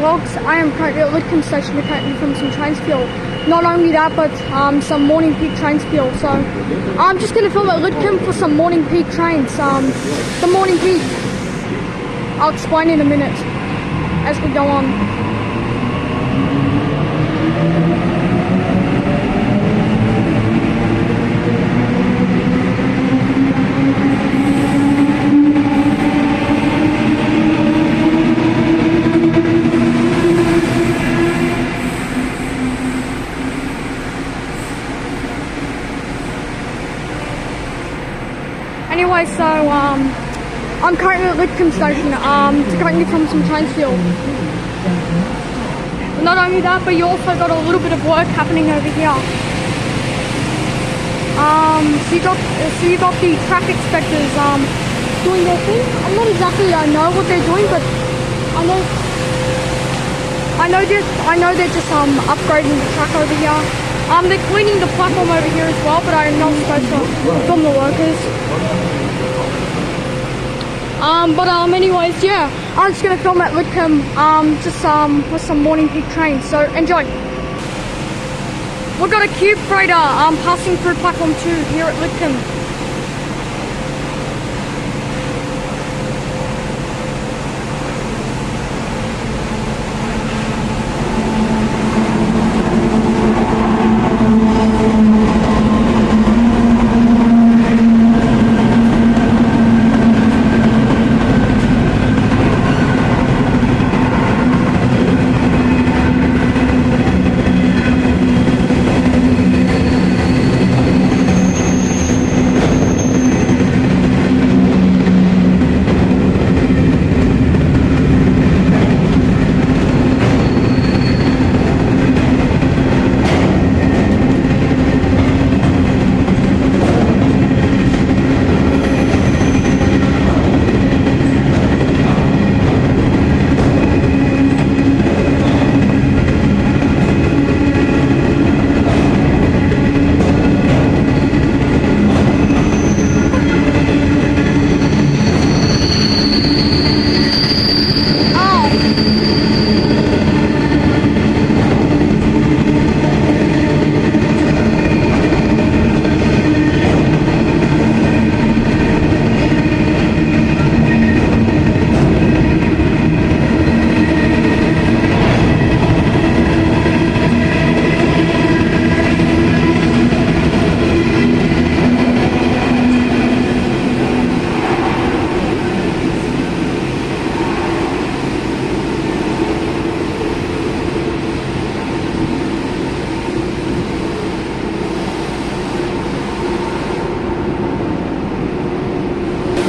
vlogs. I am currently at Lidcombe station to currently film some train spiel. Not only that, but some morning peak train spiel. So I'm just going to film at Lidcombe for some morning peak trains. The morning peak, I'll explain in a minute as we go on. Anyway, so I'm currently at Lidcombe station to currently film some train spiel. Not only that, but you also got a little bit of work happening over here. So you got the traffic inspectors doing their thing. I'm not exactly know what they're doing, but I know they're just upgrading the track over here. They're cleaning the platform over here as well, but I'm not supposed to film the workers. Anyways, yeah, I'm just gonna film at Lidcombe, with some morning peak trains. So enjoy. We've got a cube freighter passing through platform 2 here at Lidcombe.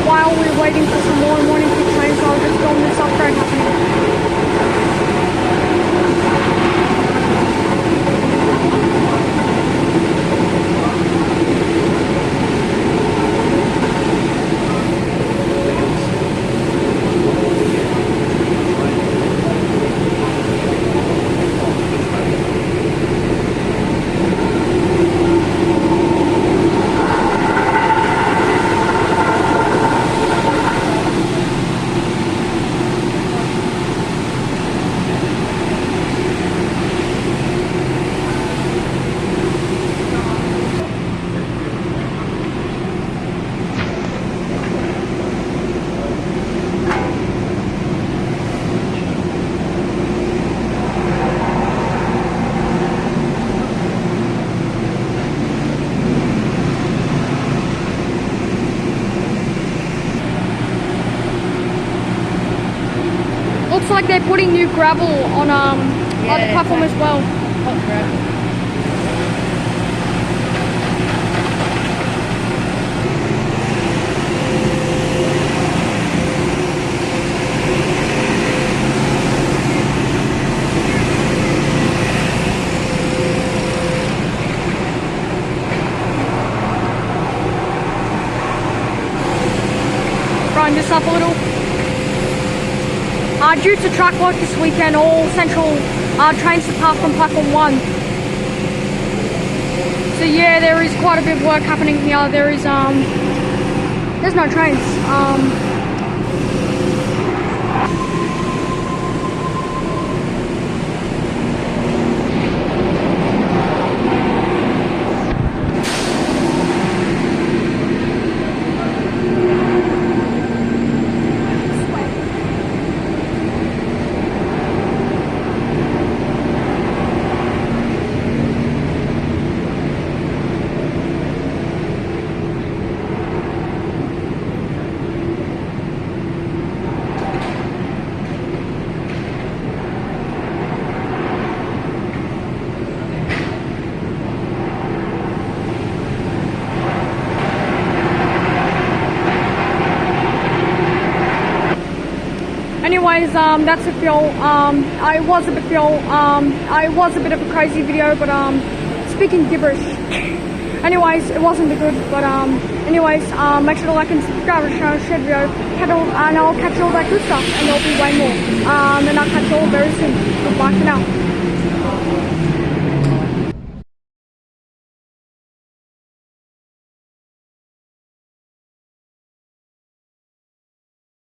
While we're waiting for some more morning peak trains, I'll just film this upgrade happening. Looks like they're putting new gravel on the platform as well. Hot gravel. Grind this up a little. Due to track work this weekend, all central trains depart from platform 1. So yeah, there is quite a bit of work happening here. There's no trains. Anyways, that's it, y'all. I was a bit, y'all. I was a bit of a crazy video, but speaking gibberish. Anyways, it wasn't the good, but anyways, make sure to like and subscribe and share the video, and I'll catch all that good stuff, and there'll be way more. And I'll catch you all very soon. Goodbye for now.